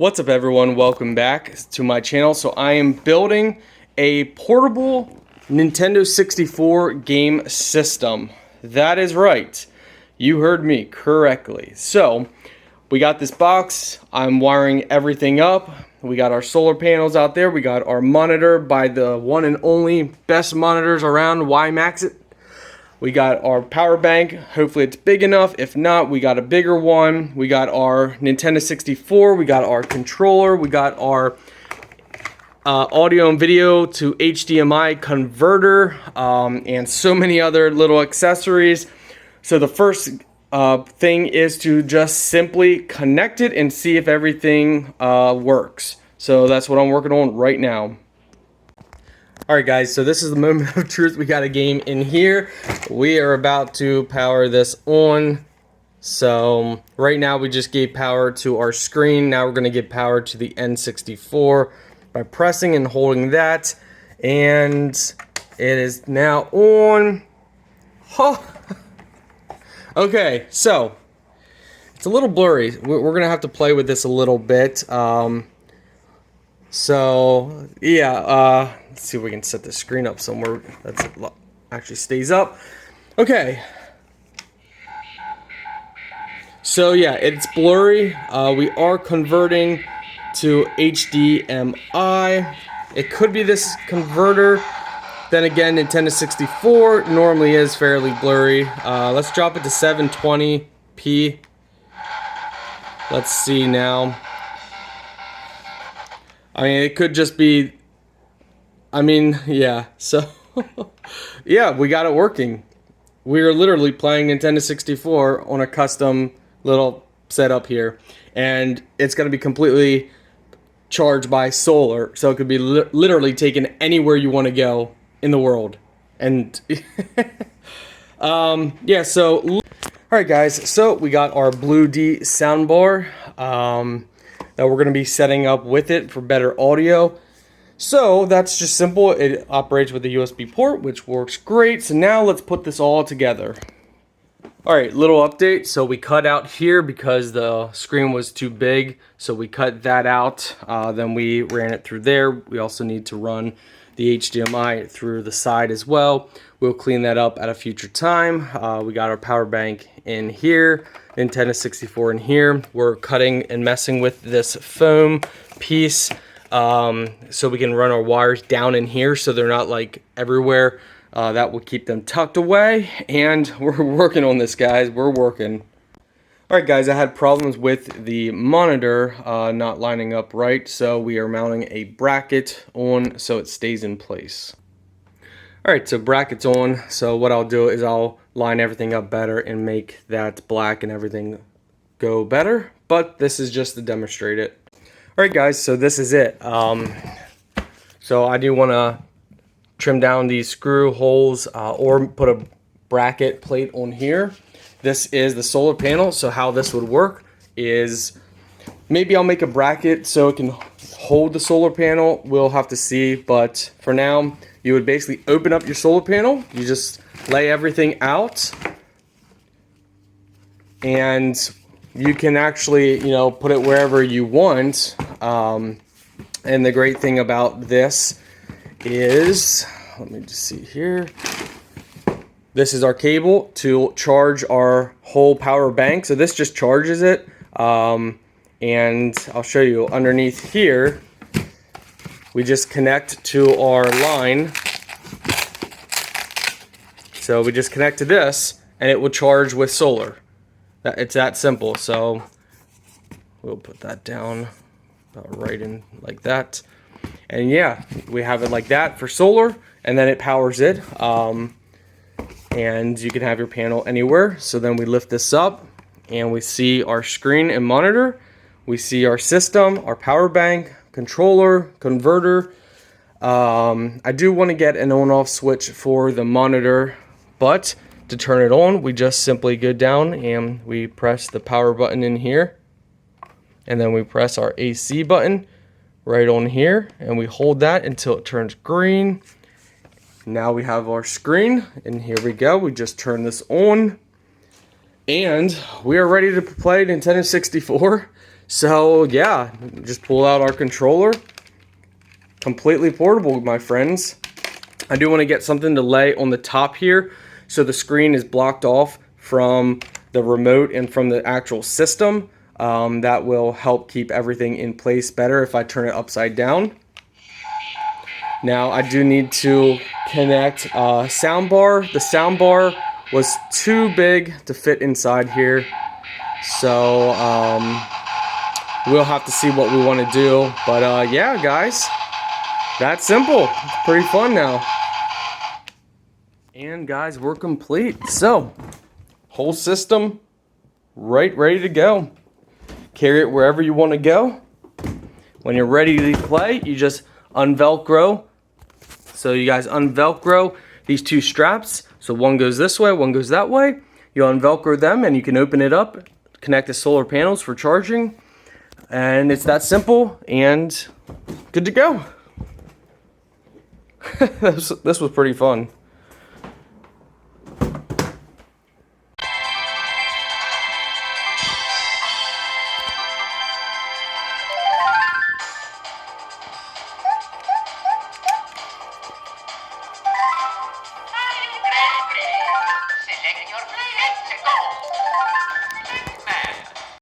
What's up everyone, welcome back to my channel. So I am building a portable Nintendo 64 game system. That is right, you heard me correctly. So we got this box, I'm wiring everything up. We got our solar panels out there, we got our monitor by the one and only best monitors around, WiMAX. We got our power bank, hopefully it's big enough. If not, we got a bigger one. We got our Nintendo 64, we got our controller, we got our audio and video to HDMI converter, and so many other little accessories. So the first thing is to just simply connect it and see if everything works. So that's what I'm working on right now. Alright guys, so this is the moment of truth. We got a game in here. We are about to power this on. So right now we just gave power to our screen. Now we're going to give power to the N64 by pressing and holding that. And it is now on. Oh. Okay, so it's a little blurry. We're going to have to play with this a little bit. So yeah, let's see if we can set the screen up somewhere that's actually stays up. Okay. So yeah, it's blurry. We are converting to HDMI. It could be this converter. Then again, Nintendo 64 normally is fairly blurry. Let's drop it to 720p. Let's see now. I mean, it could just be, yeah, so, yeah, we got it working. We are literally playing Nintendo 64 on a custom little setup here, and it's going to be completely charged by solar, so it could be literally taken anywhere you want to go in the world. And, yeah, so, alright guys, so we got our Blue D soundbar, that we're going to be setting up with it for better audio. So that's just simple. It operates with a USB port, which works great. So now let's put this all together. Alright, little update. So we cut out here because the screen was too big. So we cut that out. Then we ran it through there. We also need to run the HDMI through the side as well. We'll clean that up at a future time. We got our power bank in here, Nintendo 64 in here. We're cutting and messing with this foam piece so we can run our wires down in here so they're not like everywhere. That will keep them tucked away, and we're working on this, guys. We're working. Alright guys, I had problems with the monitor not lining up right, so we are mounting a bracket on so it stays in place. Alright, so bracket's on, so what I'll do is I'll line everything up better and make that black and everything go better, but this is just to demonstrate it. Alright guys, so this is it. So I do want to trim down these screw holes or put a bracket plate on here. This is the solar panel, so how this would work is maybe I'll make a bracket so it can hold the solar panel. We'll have to see, but for now, you would basically open up your solar panel. You just lay everything out, and you can actually, put it wherever you want. And the great thing about this is, let me just see here. This is our cable to charge our whole power bank. So this just charges it. And I'll show you underneath here. We just connect to our line. So we just connect to this and it will charge with solar. It's that simple. So we'll put that down about right in like that. And yeah, we have it like that for solar, and then it powers it. And you can have your panel anywhere. So then we lift this up and we see our screen and monitor. We see our system, our power bank, controller, converter. I do want to get an on-off switch for the monitor, but to turn it on, we just simply go down and we press the power button in here, and then we press our AC button right on here, and we hold that until it turns green. Now we have our screen, and here we go. We just turn this on, and we are ready to play Nintendo 64. So yeah, just pull out our controller. Completely portable, my friends. I do want to get something to lay on the top here so the screen is blocked off from the remote and from the actual system. That will help keep everything in place better if I turn it upside down. Now I do need to connect soundbar. The soundbar was too big to fit inside here, so we'll have to see what we want to do. But yeah, guys, that's simple. It's pretty fun now. And guys, we're complete. So, whole system ready to go. Carry it wherever you want to go. When you're ready to play, you just unvelcro. So you guys unvelcro these two straps. So one goes this way, one goes that way. You unvelcro them and you can open it up, connect the solar panels for charging. And it's that simple and good to go. This was pretty fun. Select your play and go.